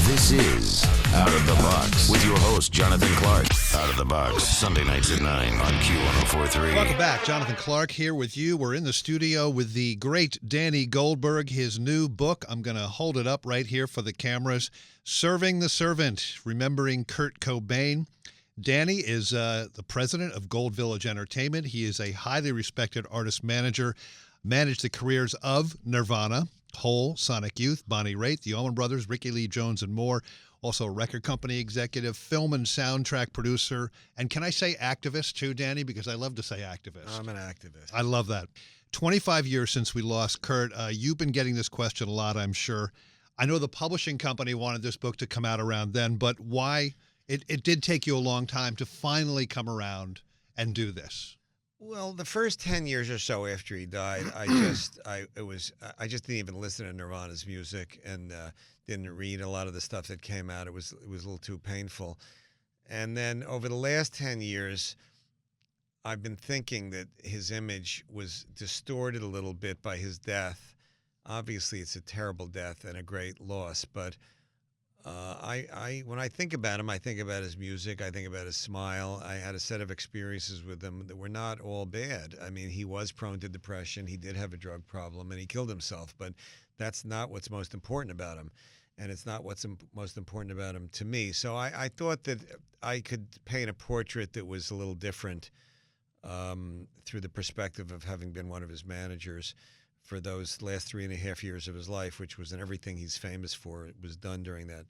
This is Out of the Box with your host, Jonathan Clark. Out of the Box, Sunday nights at 9 on Q1043. Welcome back. Jonathan Clark here with you. We're in the studio with the great Danny Goldberg. His new book, I'm going to hold it up right here for the cameras, Serving the Servant, Remembering Kurt Cobain. Danny is the president of Gold Village Entertainment. He is a highly respected artist manager, managed the careers of Nirvana, Hole, Sonic Youth, Bonnie Raitt, the Allman Brothers, Ricky Lee Jones, and more. Also a record company executive, film and soundtrack producer. And can I say activist too, Danny? Because I love to say activist. I'm an activist. I love that. 25 years since we lost Kurt. You've been getting this question a lot, I'm sure. I know the publishing company wanted this book to come out around then, but why? It did take you a long time to finally come around and do this. Well, the first 10 years or so after he died, I just didn't even listen to Nirvana's music and didn't read a lot of the stuff that came out. It was a little too painful. And then over the last 10 years, I've been thinking that his image was distorted a little bit by his death. Obviously, it's a terrible death and a great loss, but when I think about him, I think about his music. I think about his smile. I had a set of experiences with him that were not all bad. I mean, he was prone to depression. He did have a drug problem, and he killed himself. But that's not what's most important about him, and it's not what's most important about him to me. So I thought that I could paint a portrait that was a little different through the perspective of having been one of his managers for those last 3.5 years of his life, which was in everything he's famous for. It was done during that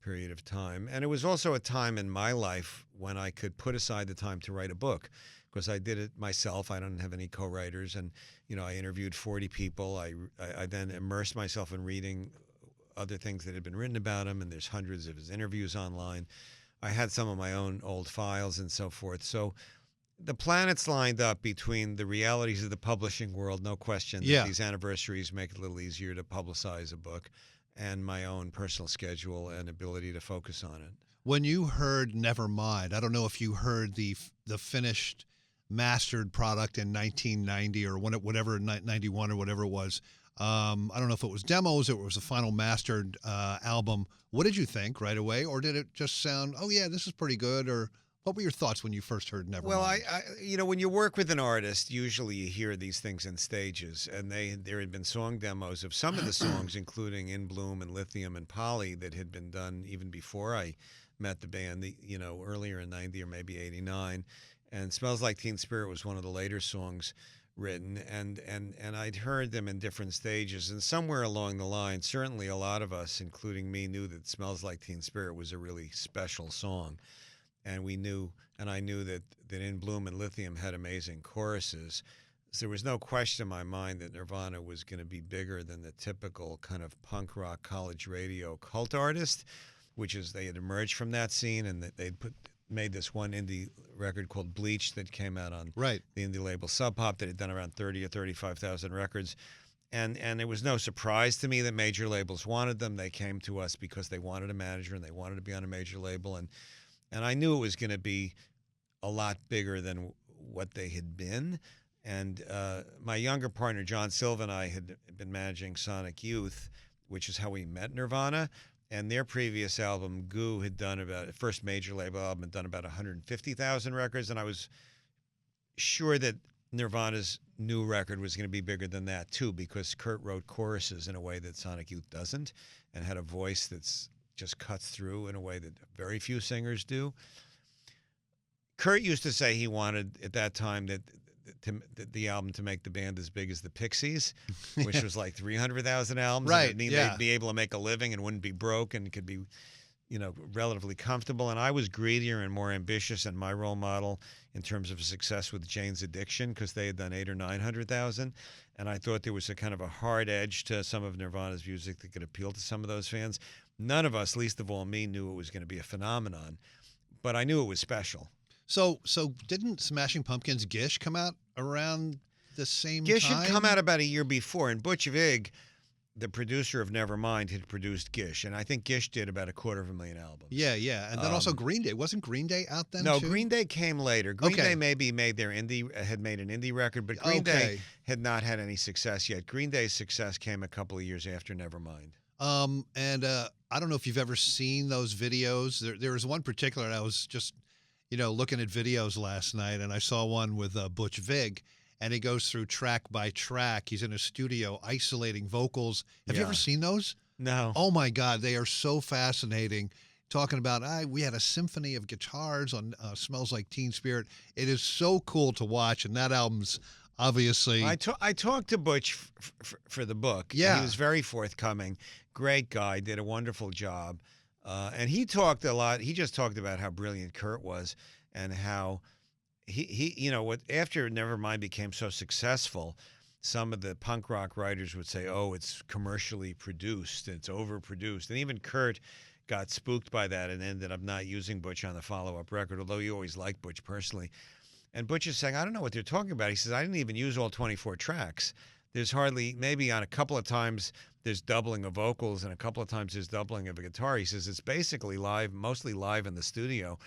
period of time. And it was also a time in my life when I could put aside the time to write a book, because I did it myself. I don't have any co-writers. And, I interviewed 40 people. I then immersed myself in reading other things that had been written about him, and there's hundreds of his interviews online. I had some of my own old files and so forth. So the planets lined up between the realities of the publishing world, no question, that these anniversaries make it a little easier to publicize a book, and my own personal schedule and ability to focus on it. When you heard Nevermind, I don't know if you heard the finished mastered product in 1990 or whatever, 91 or whatever it was. I don't know if it was demos or it was a final mastered album. What did you think right away? Or did it just sound, oh yeah, this is pretty good? Or what were your thoughts when you first heard Nevermind? Well, when you work with an artist, usually you hear these things in stages, and there had been song demos of some of the songs, including In Bloom and Lithium and Polly, that had been done even before I met the band, earlier in 90 or maybe 89. And Smells Like Teen Spirit was one of the later songs written, and I'd heard them in different stages. And somewhere along the line, certainly a lot of us, including me, knew that Smells Like Teen Spirit was a really special song. And I knew that In Bloom and Lithium had amazing choruses. So there was no question in my mind that Nirvana was going to be bigger than the typical kind of punk rock college radio cult artist, which is they had emerged from that scene, and they'd made this one indie record called Bleach that came out on the indie label Sub Pop that had done around 30 or 35,000 records. And it was no surprise to me that major labels wanted them. They came to us because they wanted a manager and they wanted to be on a major label. And I knew it was going to be a lot bigger than what they had been. And my younger partner, John Silva, and I had been managing Sonic Youth, which is how we met Nirvana. And their previous album, Goo, had done first major label album, had done about 150,000 records. And I was sure that Nirvana's new record was going to be bigger than that, too, because Kurt wrote choruses in a way that Sonic Youth doesn't, and had a voice that's just cuts through in a way that very few singers do. Kurt used to say he wanted at that time that the album to make the band as big as the Pixies, which was like 300,000 albums. Right. And they'd be able to make a living and wouldn't be broke and could be, relatively comfortable. And I was greedier and more ambitious, and my role model in terms of success with Jane's Addiction, because they had done 800,000 or 900,000. And I thought there was a kind of a hard edge to some of Nirvana's music that could appeal to some of those fans. None of us, least of all me, knew it was going to be a phenomenon, but I knew it was special. So didn't Smashing Pumpkins' Gish come out around the same time? Gish had come out about a year before, and Butch Vig, the producer of Nevermind, had produced Gish, and I think Gish did about 250,000 albums. Yeah, and then also Green Day. Wasn't Green Day out then, No, too? Green Day came later. Green Day maybe had made an indie record, but Green Day had not had any success yet. Green Day's success came a couple of years after Nevermind. And I don't know if you've ever seen those videos. There was one particular, I was just, looking at videos last night, and I saw one with Butch Vig, and he goes through track by track. He's in a studio isolating vocals. Have you Yeah. ever seen those? No. Oh, my God. They are so fascinating. Talking about, we had a symphony of guitars on Smells Like Teen Spirit. It is so cool to watch, and that album's obviously... I talked to Butch for the book. Yeah. He was very forthcoming. Great guy. Did a wonderful job. And he talked a lot. He just talked about how brilliant Kurt was and how he after Nevermind became so successful, some of the punk rock writers would say, oh, it's commercially produced, it's overproduced. And even Kurt got spooked by that and ended up not using Butch on the follow-up record, although he always liked Butch personally. And Butch is saying, I don't know what they're talking about. He says, I didn't even use all 24 tracks. There's hardly, maybe on a couple of times, there's doubling of vocals, and a couple of times there's doubling of a guitar. He says it's basically live, mostly live in the studio.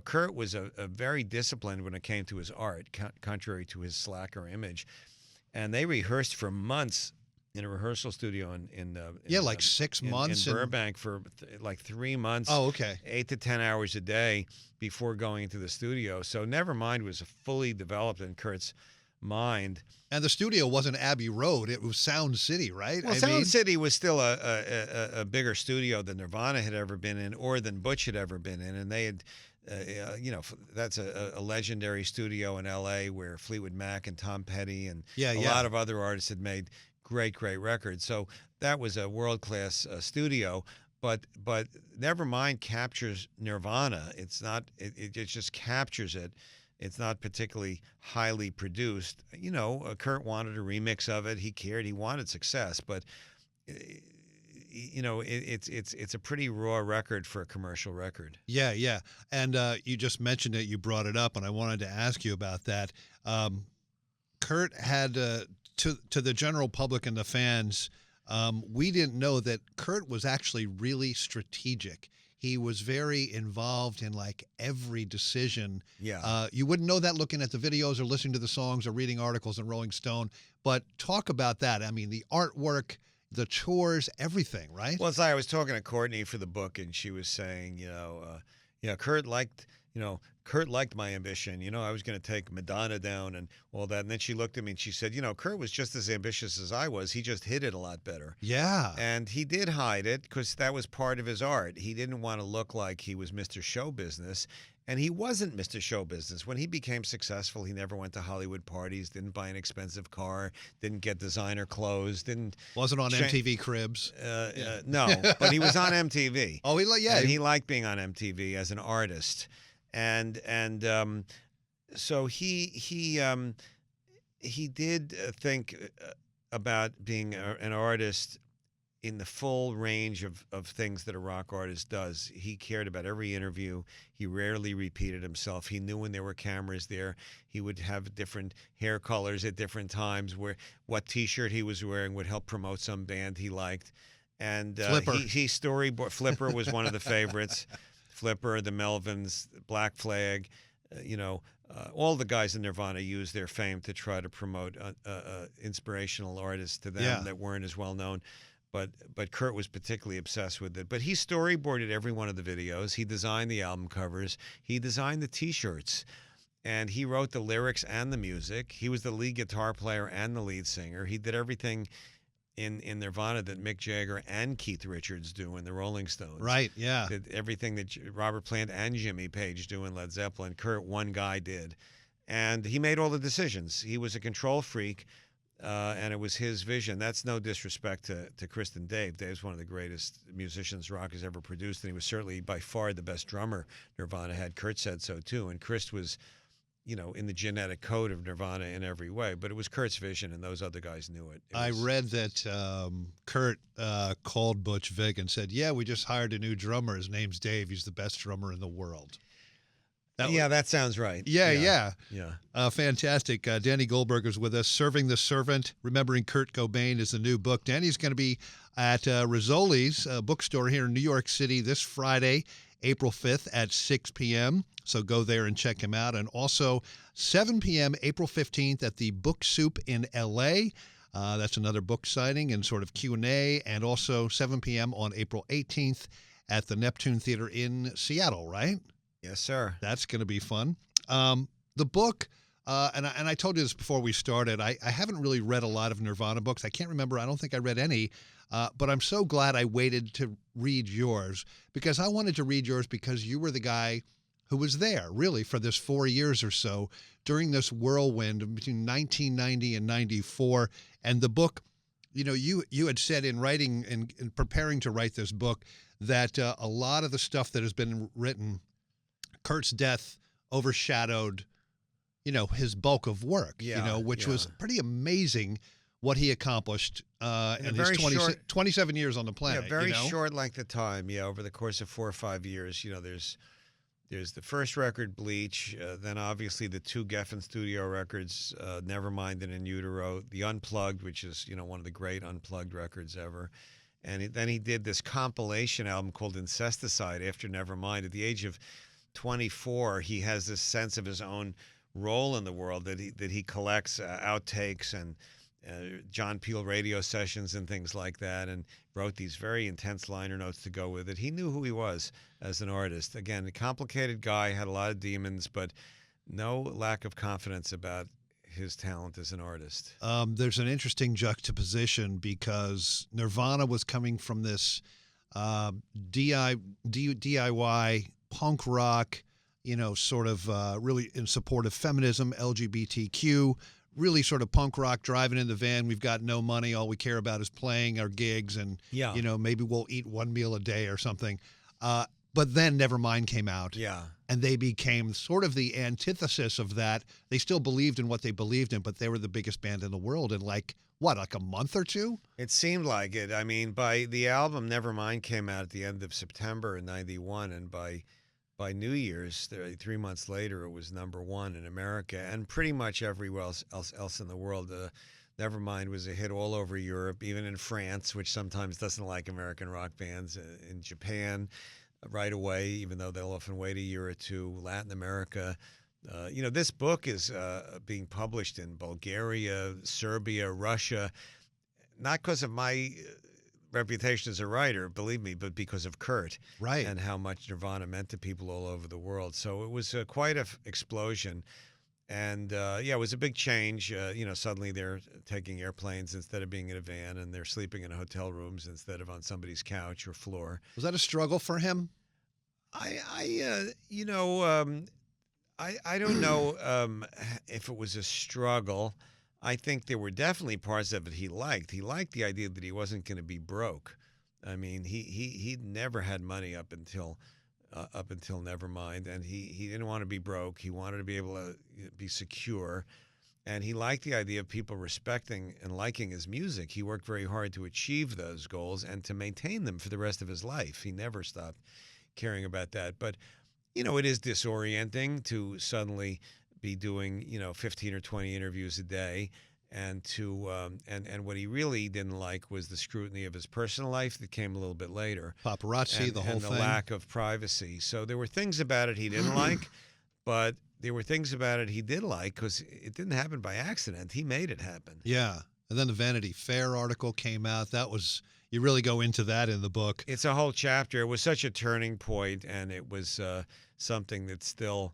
Kurt was a very disciplined when it came to his art, contrary to his slacker image. And they rehearsed for months in a rehearsal studio in like 6 months in Burbank for like 3 months. Oh, okay. 8 to 10 hours a day before going into the studio. So Nevermind was fully developed in Kurt's mind. And the studio wasn't Abbey Road; it was Sound City, right? Well, Sound City was still a bigger studio than Nirvana had ever been in, or than Butch had ever been in, and they had. That's a legendary studio in L.A. where Fleetwood Mac and Tom Petty and a lot of other artists had made great records. So that was a world-class studio. But Nevermind captures Nirvana. It's not. It just captures it. It's not particularly highly produced. Kurt wanted a remix of it. He cared. He wanted success, but. It's a pretty raw record for a commercial record. Yeah. And you just mentioned it. You brought it up, and I wanted to ask you about that. Kurt had, to the general public and the fans, we didn't know that Kurt was actually really strategic. He was very involved in like every decision. Yeah. You wouldn't know that looking at the videos or listening to the songs or reading articles in Rolling Stone. But talk about that. I mean, the artwork, the tours, everything, right? Well, it's like I was talking to Courtney for the book, and she was saying, Kurt liked my ambition. I was going to take Madonna down and all that. And then she looked at me and she said, Kurt was just as ambitious as I was. He just hid it a lot better. Yeah. And he did hide it because that was part of his art. He didn't want to look like he was Mr. Show Business. And he wasn't Mr. Show Business. When he became successful, he never went to Hollywood parties, didn't buy an expensive car, didn't get designer clothes, wasn't on MTV Cribs. No, but he was on MTV. Oh, and he liked being on MTV as an artist, and so he did think about being an artist in the full range of things that a rock artist does. He cared about every interview. He rarely repeated himself. He knew when there were cameras there. He would have different hair colors at different times, where what T-shirt he was wearing would help promote some band he liked. And Flipper. he storyboard. Flipper was one of the favorites. Flipper, the Melvins, Black Flag, all the guys in Nirvana used their fame to try to promote inspirational artists to them that weren't as well known. But Kurt was particularly obsessed with it. But he storyboarded every one of the videos. He designed the album covers. He designed the T-shirts. And he wrote the lyrics and the music. He was the lead guitar player and the lead singer. He did everything in Nirvana that Mick Jagger and Keith Richards do in the Rolling Stones. Right, yeah. Did everything that Robert Plant and Jimmy Page do in Led Zeppelin. Kurt, one guy, did. And he made all the decisions. He was a control freak. And it was his vision. That's no disrespect to Chris and Dave. Dave's one of the greatest musicians rock has ever produced, and he was certainly by far the best drummer Nirvana had. Kurt said so too. And Chris was, in the genetic code of Nirvana in every way. But it was Kurt's vision, and those other guys knew it. I read that Kurt called Butch Vig and said, "Yeah, we just hired a new drummer. His name's Dave. He's the best drummer in the world." That sounds right. Yeah. Fantastic. Danny Goldberg is with us. Serving the Servant, Remembering Kurt Cobain is the new book. Danny's going to be at Rizzoli's bookstore here in New York City this Friday, April 5th at 6 p.m. So go there and check him out. And also 7 p.m. April 15th at the Book Soup in L.A. That's another book signing and sort of Q&A, and also 7 p.m. on April 18th at the Neptune Theater in Seattle, right? Yes, sir. That's going to be fun. The book, and I told you this before we started, I haven't really read a lot of Nirvana books. I can't remember. I don't think I read any. But I'm so glad I waited to read yours, because I wanted to read yours because you were the guy who was there, really, for this 4 years or so during this whirlwind between 1990 and 94. And the book, you had said in writing and in preparing to write this book that a lot of the stuff that has been written, Kurt's death overshadowed, his bulk of work, which was pretty amazing what he accomplished in his 27 years on the planet. Yeah, very short length of time. Yeah, over the course of 4 or 5 years, there's the first record, Bleach, then obviously the 2 Geffen studio records, Nevermind and In Utero, the Unplugged, which is, one of the great Unplugged records ever. And then he did this compilation album called Incesticide after Nevermind. At the age of 24, he has this sense of his own role in the world that he collects outtakes and John Peel radio sessions and things like that, and wrote these very intense liner notes to go with it. He knew who he was as an artist. Again, a complicated guy, had a lot of demons, but no lack of confidence about his talent as an artist. There's an interesting juxtaposition, because Nirvana was coming from this DIY punk rock, sort of really in support of feminism, LGBTQ, really sort of punk rock, driving in the van. We've got no money. All we care about is playing our gigs, and, maybe we'll eat one meal a day or something. But then Nevermind came out. Yeah. And they became sort of the antithesis of that. They still believed in what they believed in, but they were the biggest band in the world in like a month or two? It seemed like it. I mean, by the album Nevermind came out at the end of September in 91, and by New Year's, 3 months later, it was #1 in America and pretty much everywhere else in the world. Nevermind was a hit all over Europe, even in France, which sometimes doesn't like American rock bands, in Japan right away, even though they'll often wait a year or two, Latin America. This book is being published in Bulgaria, Serbia, Russia, not because of my reputation as a writer, believe me, but because of Kurt, right, and how much Nirvana meant to people all over the world. So it was quite an explosion, and it was a big change. Suddenly they're taking airplanes instead of being in a van, and they're sleeping in hotel rooms instead of on somebody's couch or floor. Was that a struggle for him? I don't know if it was a struggle. I think there were definitely parts of it he liked. He liked the idea that he wasn't going to be broke. I mean, he'd never had money up until Nevermind, and he didn't want to be broke. He wanted to be able to be secure, and he liked the idea of people respecting and liking his music. He worked very hard to achieve those goals and to maintain them for the rest of his life. He never stopped caring about that. But it is disorienting to suddenly be doing 15 or 20 interviews a day, and to and what he really didn't like was the scrutiny of his personal life that came a little bit later, paparazzi, the whole thing, and the lack of privacy. So there were things about it he didn't like, but there were things about it he did like, because it didn't happen by accident. He made it happen. Yeah. And then the Vanity Fair article came out. You really go into that in the book. It's a whole chapter. It was such a turning point, and it was something that still,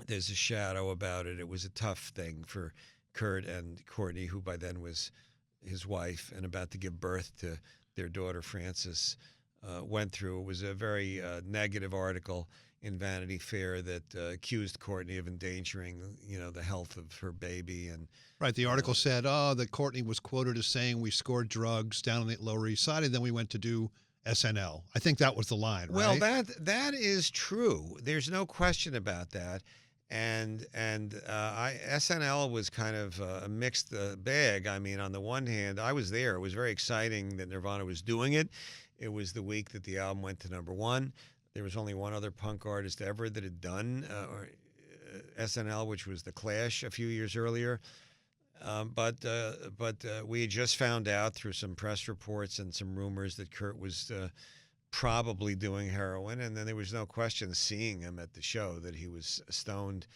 there's a shadow about it. It was a tough thing for Kurt and Courtney, who by then was his wife and about to give birth to their daughter Frances, went through. It was a very negative article in Vanity Fair that accused Courtney of endangering, the health of her baby. And right, the article said, that Courtney was quoted as saying, "We scored drugs down on the Lower East Side, and then we went to do SNL." I think that was the line, right? Well, that is true. There's no question about that. And SNL was kind of a mixed bag. I mean, on the one hand, I was there. It was very exciting that Nirvana was doing it. It was the week that the album went to #1. There was only one other punk artist ever that had done SNL, which was The Clash a few years earlier. But we had just found out through some press reports and some rumors that Kurt was probably doing heroin, and then there was no question seeing him at the show that he was stoned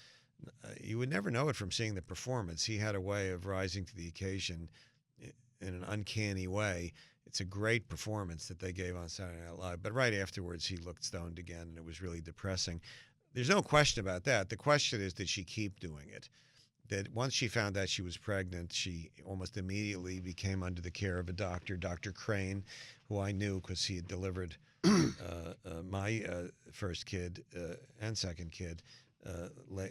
You would never know it from seeing the performance. He had a way of rising to the occasion in an uncanny way. It's a great performance that they gave on Saturday Night Live. But right afterwards, he looked stoned again, and it was really depressing. There's no question about that. The question is, did she keep doing it? That once she found out she was pregnant, she almost immediately became under the care of a doctor, Dr. Crane, who I knew because he had delivered my first kid and second kid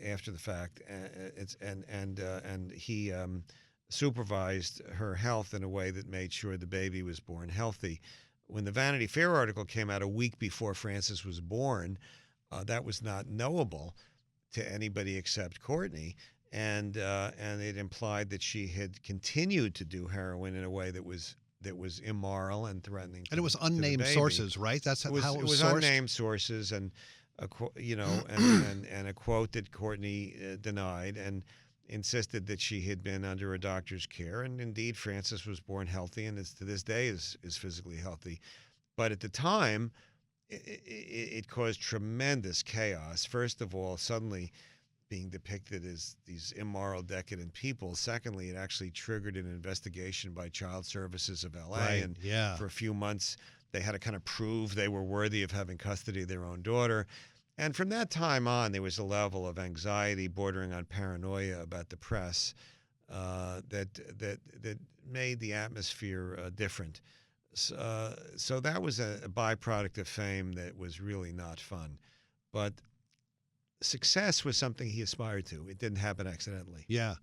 after the fact. And he supervised her health in a way that made sure the baby was born healthy. When the Vanity Fair article came out a week before Frances was born, that was not knowable to anybody except Courtney. And it implied that she had continued to do heroin in a way that was immoral and threatening. And it was unnamed sources, right? That's how it was sourced? Unnamed sources, and a quote that Courtney denied and insisted that she had been under a doctor's care. And indeed, Frances was born healthy, and to this day is physically healthy. But at the time, it caused tremendous chaos. First of all, suddenly being depicted as these immoral, decadent people. Secondly, it actually triggered an investigation by Child Services of L.A. Right, and yeah. for a few months, they had to kind of prove they were worthy of having custody of their own daughter. And from that time on, there was a level of anxiety bordering on paranoia about the press that made the atmosphere different. So that was a byproduct of fame that was really not fun. But success was something he aspired to. It didn't happen accidentally. Yeah.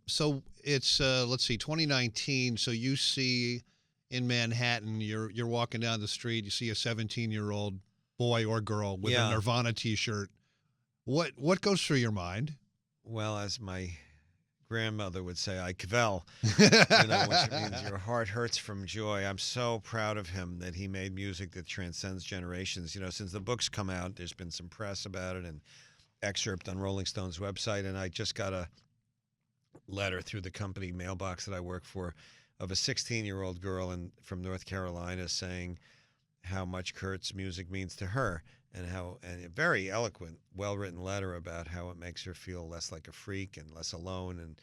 So it's let's see, 2019. So you see in Manhattan, you're walking down the street, you see a 17-year-old boy or girl with a Nirvana T-shirt. What goes through your mind? Well, as my grandmother would say, I kvel, which means your heart hurts from joy. I'm so proud of him that he made music that transcends generations. Since the book's come out, there's been some press about it and excerpt on Rolling Stone's website, and I just got a letter through the company mailbox that I work for of a 16-year-old girl from North Carolina saying how much Kurt's music means to her, and a very eloquent, well-written letter about how it makes her feel less like a freak and less alone and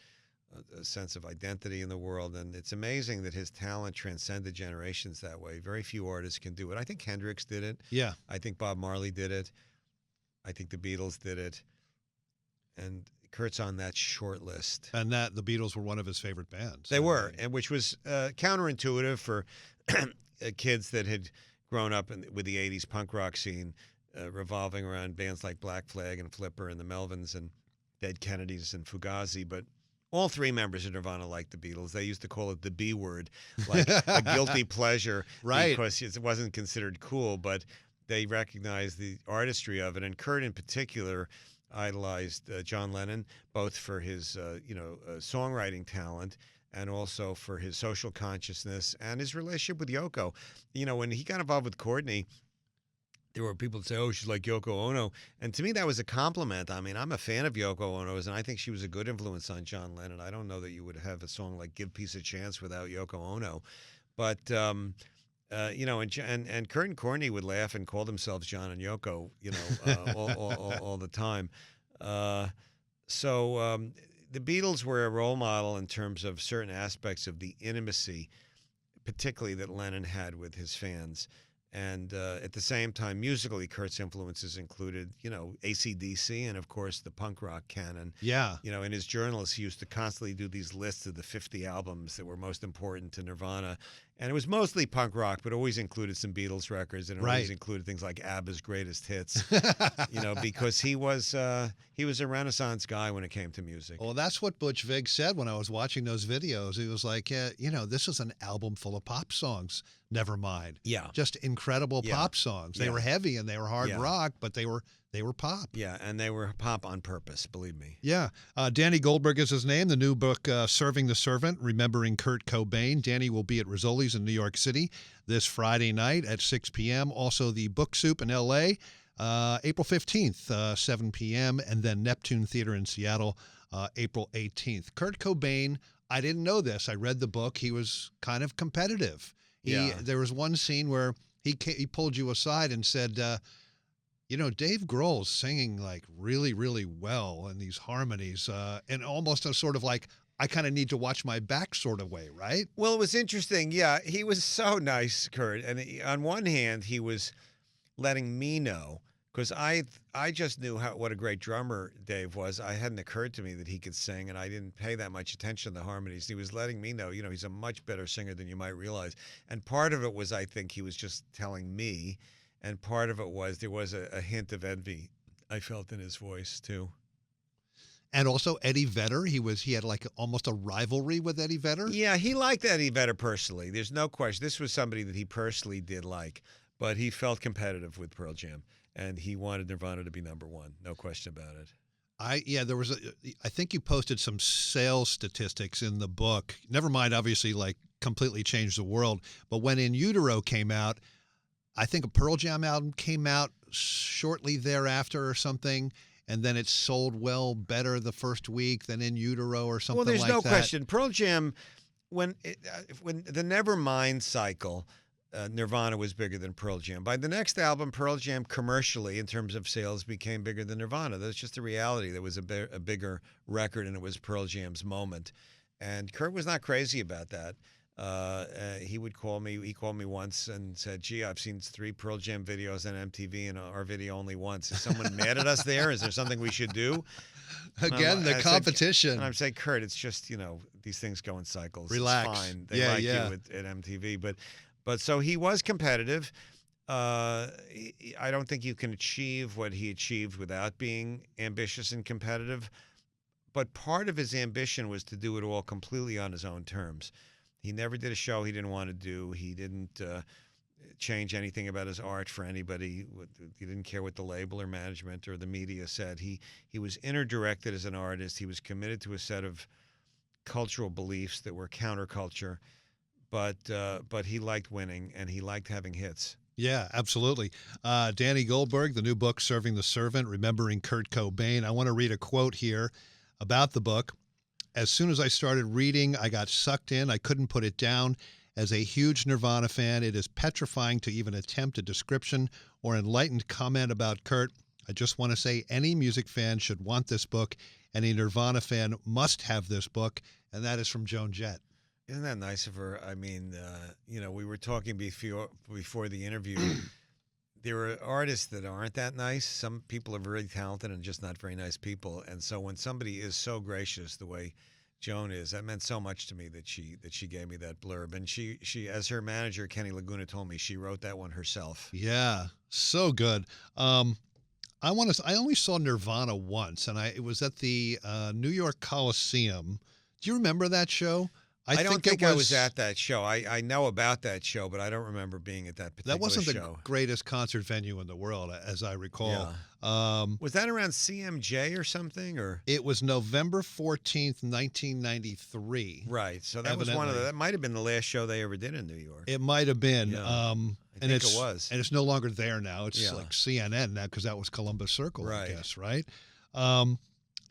a sense of identity in the world. And it's amazing that his talent transcended generations that way. Very few artists can do it. I think Hendrix did it. Yeah. I think Bob Marley did it. I think the Beatles did it. And Kurt's on that short list. And that the Beatles were one of his favorite bands. They were, and which was counterintuitive for kids that had grown up with the 80s punk rock scene, revolving around bands like Black Flag and Flipper and the Melvins and Dead Kennedys and Fugazi. But all three members of Nirvana liked the Beatles. They used to call it the B word, like a guilty pleasure, right? Because it wasn't considered cool, but they recognized the artistry of it. And Kurt, in particular, idolized John Lennon, both for his songwriting talent and also for his social consciousness and his relationship with Yoko. When he got involved with Courtney, there were people that say, oh, she's like Yoko Ono. And to me, that was a compliment. I mean, I'm a fan of Yoko Ono's, and I think she was a good influence on John Lennon. I don't know that you would have a song like Give Peace a Chance without Yoko Ono. But, and Kurt and Courtney would laugh and call themselves John and Yoko, all the time. So the Beatles were a role model in terms of certain aspects of the intimacy, particularly that Lennon had with his fans. And at the same time, musically, Kurt's influences included, AC/DC and, of course, the punk rock canon. Yeah. In his journals, he used to constantly do these lists of the 50 albums that were most important to Nirvana. And it was mostly punk rock, but always included some Beatles records, and it always included things like ABBA's Greatest Hits, because he was a Renaissance guy when it came to music. Well, that's what Butch Vig said when I was watching those videos. He was like, this is an album full of pop songs. Never mind. Yeah. Just incredible pop songs. They were heavy and they were hard rock, but they were pop. Yeah, and they were pop on purpose, believe me. Yeah. Danny Goldberg is his name. The new book, Serving the Servant, Remembering Kurt Cobain. Danny will be at Rizzoli's in New York City this Friday night at 6 p.m. Also, the Book Soup in L.A., April 15th, 7 p.m., and then Neptune Theater in Seattle, April 18th. Kurt Cobain, I didn't know this. I read the book. He was kind of competitive. There was one scene where he pulled you aside and said, Dave Grohl's singing like really, really well in these harmonies, and almost a sort of like I kind of need to watch my back sort of way, right? Well, it was interesting. Yeah, he was so nice, Kurt. And on one hand, he was letting me know because I just knew what a great drummer Dave was. I hadn't occurred to me that he could sing, and I didn't pay that much attention to the harmonies. He was letting me know, he's a much better singer than you might realize. And part of it was, I think, he was just telling me, and part of it was there was a hint of envy I felt in his voice too. And also Eddie Vedder, he had like almost a rivalry with Eddie Vedder. Yeah, he liked Eddie Vedder personally. There's no question. This was somebody that he personally did like, but he felt competitive with Pearl Jam, and he wanted Nirvana to be number one. No question about it. I think you posted some sales statistics in the book. Never mind, obviously, like completely changed the world. But when In Utero came out, I think a Pearl Jam album came out shortly thereafter or something, and then it sold well better the first week than In Utero or something like that. Well, there's no question. Pearl Jam, when the Nevermind cycle, Nirvana was bigger than Pearl Jam. By the next album, Pearl Jam commercially, in terms of sales, became bigger than Nirvana. That's just the reality. There was a bigger record, and it was Pearl Jam's moment. And Kurt was not crazy about that. He would call me. He called me once and said, "Gee, I've seen 3 Pearl Jam videos on MTV, and our video only once. Is someone mad at us there? Is there something we should do?" Again, the competition. And I'm saying, Kurt, it's just these things go in cycles. Relax. It's fine. They like you at MTV, but so he was competitive. I don't think you can achieve what he achieved without being ambitious and competitive. But part of his ambition was to do it all completely on his own terms. He never did a show he didn't want to do. He didn't change anything about his art for anybody. He didn't care what the label or management or the media said. He was inner-directed as an artist. He was committed to a set of cultural beliefs that were counterculture, but he liked winning and he liked having hits. Yeah, absolutely. Danny Goldberg, the new book, Serving the Servant, Remembering Kurt Cobain. I want to read a quote here about the book. As soon as I started reading, I got sucked in. I couldn't put it down. As a huge Nirvana fan, it is petrifying to even attempt a description or enlightened comment about Kurt. I just want to say any music fan should want this book. Any Nirvana fan must have this book. And that is from Joan Jett. Isn't that nice of her? I mean, we were talking before the interview. There are artists that aren't that nice. Some people are very talented and just not very nice people. And so when somebody is so gracious the way Joan is, that meant so much to me that she gave me that blurb. And she as her manager, Kenny Laguna, told me, she wrote that one herself. Yeah, so good. I only saw Nirvana once, and it was at the New York Coliseum. Do you remember that show? I don't think I was at that show. I know about that show, but I don't remember being at that particular show. That wasn't the greatest concert venue in the world, as I recall. Yeah. Was that around CMJ or something? Or it was November 14th, 1993. Right. So that was that might have been the last show they ever did in New York. It might have been. Yeah. I think it was. And it's no longer there now. It's like CNN now because that was Columbus Circle, right. I guess, right?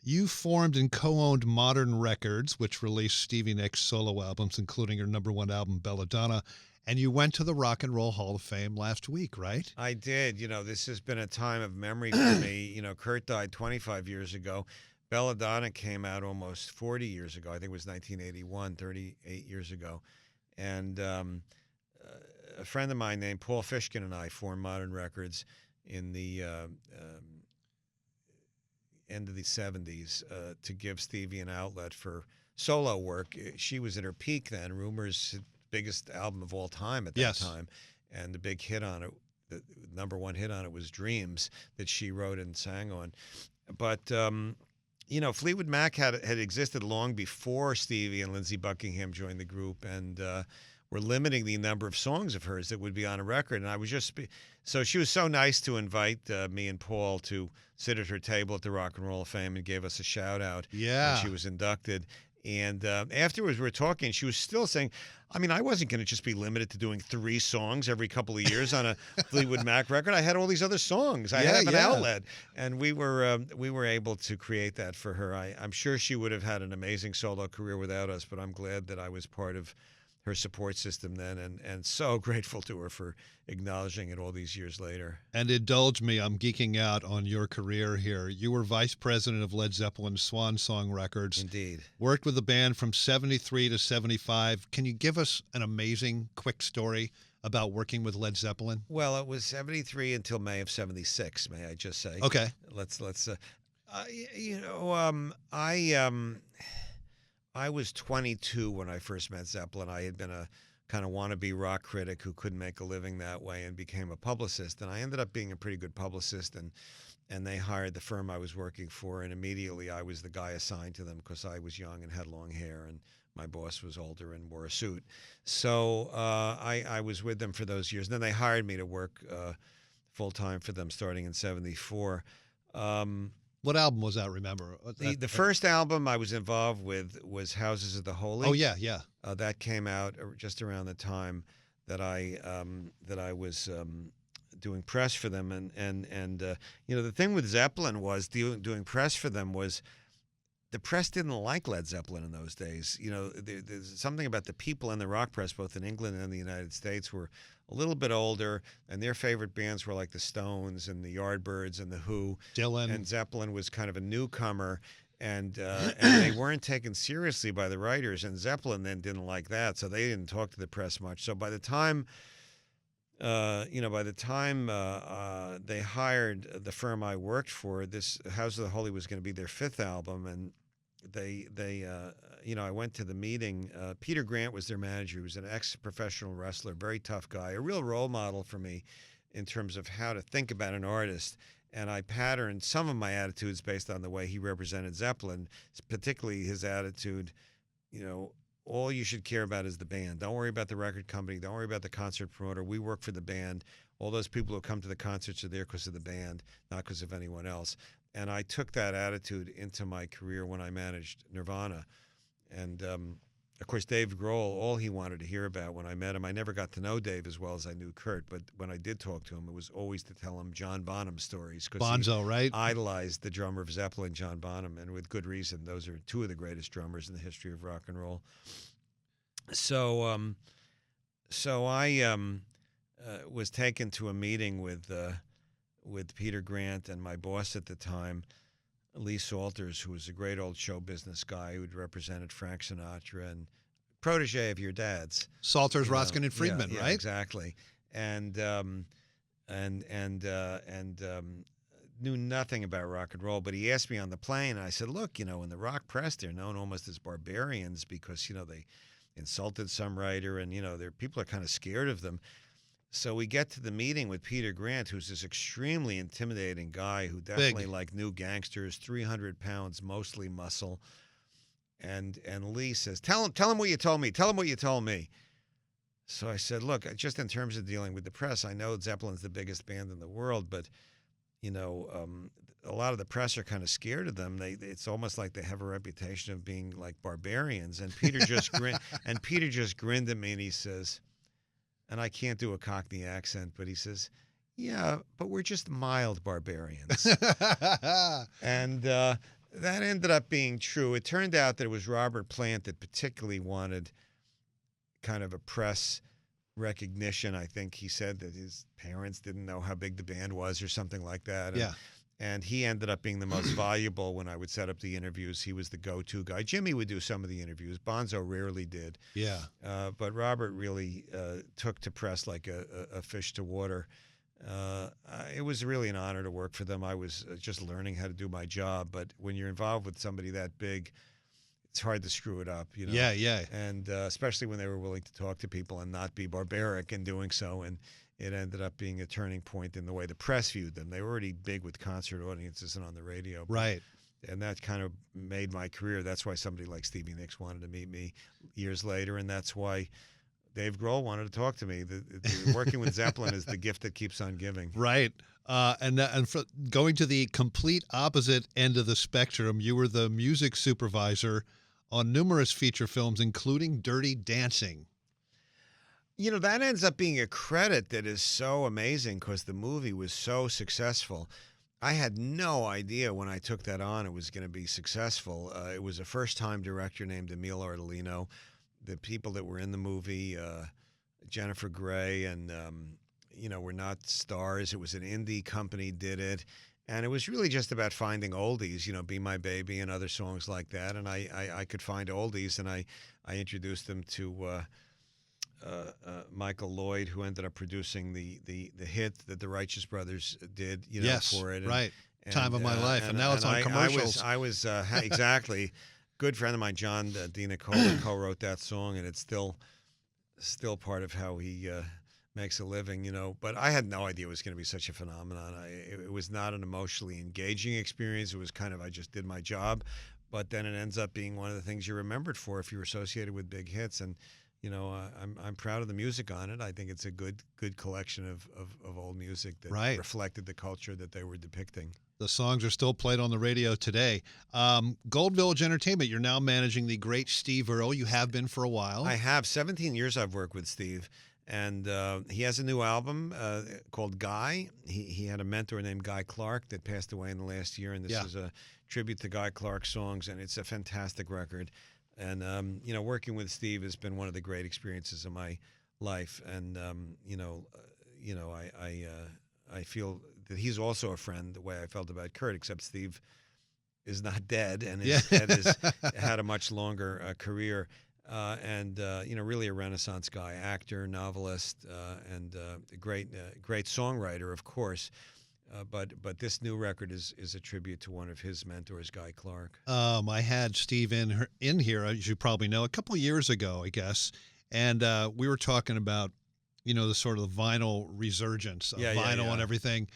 You formed and co-owned Modern Records, which released Stevie Nicks' solo albums, including her #1 album, Belladonna. And you went to the Rock and Roll Hall of Fame last week, right? I did. This has been a time of memory for me. Kurt died 25 years ago. Belladonna came out almost 40 years ago. I think it was 1981, 38 years ago. And a friend of mine named Paul Fishkin and I formed Modern Records in the end of the 70s to give Stevie an outlet for solo work. She was at her peak then. Rumors, biggest album of all time at that time. And the big hit on it, the #1 hit on it was Dreams that she wrote and sang on. But, Fleetwood Mac had existed long before Stevie and Lindsey Buckingham joined the group and were limiting the number of songs of hers that would be on a record. And I was so she was so nice to invite me and Paul to sit at her table at the Rock and Roll of Fame and gave us a shout out. Yeah. When she was inducted. And afterwards we were talking, she was still saying, I wasn't going to just be limited to doing 3 songs every couple of years on a Fleetwood Mac record. I had all these other songs. I have an outlet. And we were able to create that for her. I'm sure she would have had an amazing solo career without us, but I'm glad that I was part of her support system then, and so grateful to her for acknowledging it all these years later. And indulge me, I'm geeking out on your career here. You were vice president of Led Zeppelin's Swan Song Records. Indeed. Worked with the band from 73 to 75. Can you give us an amazing quick story about working with Led Zeppelin? Well, it was 73 until May of 76, may I just say. Okay. I was 22 when I first met Zeppelin. I had been a kind of wannabe rock critic who couldn't make a living that way and became a publicist. And I ended up being a pretty good publicist, and they hired the firm I was working for, and immediately I was the guy assigned to them because I was young and had long hair, and my boss was older and wore a suit. So I was with them for those years. And then they hired me to work full-time for them starting in 74. What album was that, remember? The first album I was involved with was Houses of the Holy. Oh, yeah, yeah. That came out just around the time that I was doing press for them. And the thing with Zeppelin was doing press for them was the press didn't like Led Zeppelin in those days. There's something about the people in the rock press, both in England and the United States, were a little bit older, and their favorite bands were like the Stones and the Yardbirds and the Who. Dylan. And Zeppelin was kind of a newcomer, and they weren't taken seriously by the writers. And Zeppelin then didn't like that, so they didn't talk to the press much. So by the time they hired the firm I worked for, this House of the Holy was going to be their fifth album, and I went to the meeting. Peter Grant was their manager. He was an ex-professional wrestler, very tough guy, a real role model for me in terms of how to think about an artist. And I patterned some of my attitudes based on the way he represented Zeppelin, particularly his attitude, all you should care about is the band. Don't worry about the record company. Don't worry about the concert promoter. We work for the band. All those people who come to the concerts are there because of the band, not because of anyone else. And I took that attitude into my career when I managed Nirvana. And, of course, Dave Grohl, all he wanted to hear about when I met him, I never got to know Dave as well as I knew Kurt, but when I did talk to him, it was always to tell him John Bonham stories. Bonzo, right? Idolized the drummer of Zeppelin, John Bonham, and with good reason. Those are two of the greatest drummers in the history of rock and roll. So I was taken to a meeting with Peter Grant and my boss at the time, Lee Salters, who was a great old show business guy who'd represented Frank Sinatra and protege of your dad's. Salters, Roskin, and Friedman, yeah, right? Exactly. And knew nothing about rock and roll, but he asked me on the plane, and I said, look, in the rock press, they're known almost as barbarians because, they insulted some writer, and, people are kind of scared of them. So we get to the meeting with Peter Grant, who's this extremely intimidating guy who definitely knew gangsters, 300 pounds, mostly muscle. And Lee says, tell him what you told me. Tell him what you told me. So I said, look, just in terms of dealing with the press, I know Zeppelin's the biggest band in the world, but, a lot of the press are kind of scared of them. It's almost like they have a reputation of being like barbarians. And Peter just grinned at me, and he says, and I can't do a Cockney accent, but he says, yeah, but we're just mild barbarians. And that ended up being true. It turned out that it was Robert Plant that particularly wanted kind of a press recognition. I think he said that his parents didn't know how big the band was or something like that. And he ended up being the most valuable when I would set up the interviews. He was the go-to guy. Jimmy would do some of the interviews. Bonzo rarely did. Yeah. But Robert really took to press like a fish to water. It was really an honor to work for them. I was just learning how to do my job. But when you're involved with somebody that big, it's hard to screw it up. Yeah, yeah. And especially when they were willing to talk to people and not be barbaric in doing so. And it ended up being a turning point in the way the press viewed them. They were already big with concert audiences and on the radio. Right. And that kind of made my career. That's why somebody like Stevie Nicks wanted to meet me years later, and that's why Dave Grohl wanted to talk to me. Working with Zeppelin is the gift that keeps on giving. Right. And for going to the complete opposite end of the spectrum, you were the music supervisor on numerous feature films, including Dirty Dancing. That ends up being a credit that is so amazing because the movie was so successful. I had no idea when I took that on it was going to be successful. It was a first-time director named Emil Ardolino the people that were in the movie, Jennifer Grey, and were not stars. It was an indie company did it. And it was really just about finding oldies, Be My Baby and other songs like that. And I could find oldies, and I introduced them to Michael Lloyd, who ended up producing the hit that the Righteous Brothers did, for it. Right. Time of My Life. And now it's on commercials. I was exactly. Good friend of mine, John DiNicola, co-wrote that song, and it's still part of how he makes a living, But I had no idea it was going to be such a phenomenon. It was not an emotionally engaging experience. It was kind of, I just did my job, but then it ends up being one of the things you're remembered for if you're associated with big hits. And I'm proud of the music on it. I think it's a good collection of old music that reflected the culture that they were depicting. The songs are still played on the radio today. Gold Village Entertainment, you're now managing the great Steve Earle. You have been for a while. I have. 17 years I've worked with Steve. And he has a new album called Guy. He had a mentor named Guy Clark that passed away in the last year, and this is a tribute to Guy Clark's songs, and it's a fantastic record. And, working with Steve has been one of the great experiences of my life. And, I feel that he's also a friend the way I felt about Kurt, except Steve is not dead and has had a much longer career. Really a Renaissance guy, actor, novelist, and a great songwriter, of course. But this new record is a tribute to one of his mentors, Guy Clark. I had Steve in here, as you probably know, a couple of years ago, I guess, and we were talking about, the sort of vinyl resurgence of vinyl and everything.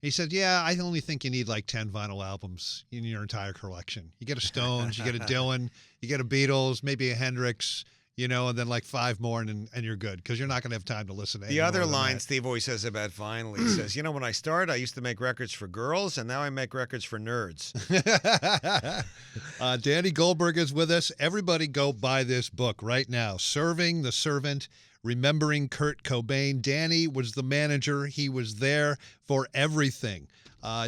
He said, I only think you need like 10 vinyl albums in your entire collection. You get a Stones, you get a Dylan, you get a Beatles, maybe a Hendrix, and then like 5 more, and you're good, because you're not going to have time to listen to the other line Steve always says about vinyl. He says, when I started, I used to make records for girls, and now I make records for nerds. Danny Goldberg is with us. Everybody go buy this book right now, Serving the Servant, Remembering Kurt Cobain. Danny was the manager. He was there for everything.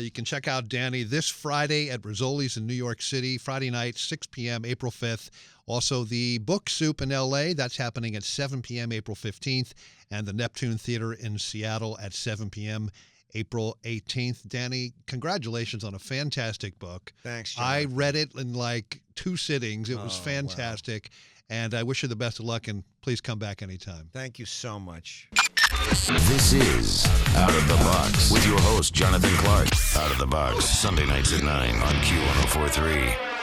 You can check out Danny this Friday at Rizzoli's in New York City, Friday night, 6 p.m., April 5th. Also, the Book Soup in L.A., that's happening at 7 p.m., April 15th, and the Neptune Theater in Seattle at 7 p.m., April 18th. Danny, congratulations on a fantastic book. Thanks, John. I read it in like 2 sittings. It was fantastic. Wow. And I wish you the best of luck, and please come back anytime. Thank you so much. This is Out of the Box with your host, Jonathan Clark. Out of the Box, Sunday nights at 9 on Q1043.